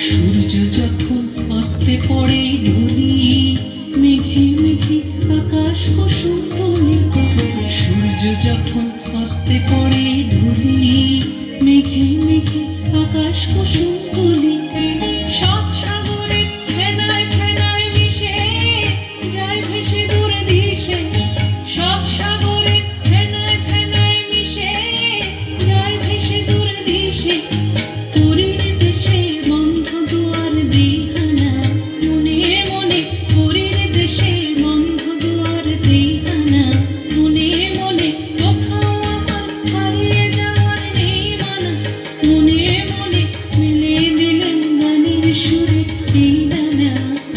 সূর্য যখন অস্তে পড়ে ঢুলি, মেঘে মেঘে আকাশ কুসুম তোলে। সূর্য যখন অস্তে পড়ে ঢুলি, মেঘে মেঘে আকাশ কুসুম তোলে। সাত সাগরে ফেনায় ফেনায় মিশে যায় ভেসে দূর দিশে। সাত সাগরে ফেনায় ফেনায় মিশে যায় ভেসে দূর দিশে। পুরীর দেশে বন্ধ দুয়ার দিহানা, মনে মনে পুরীর দেশে বন্ধ দুয়ার দিহানা। মনে মনে কোথাও আমার হারিয়ে যাওয়ার নেই মানা। মনে মনে মিলে দিলেন গানের সুরে এই ডানা।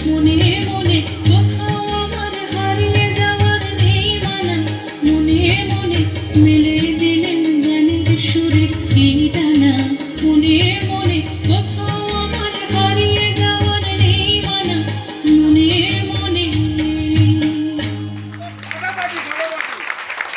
মনে মনে কোথাও আমার হারিয়ে যাওয়ার নেই মানা। মনে মনে মিলে দিলেন গানের সুরে এই ডানা।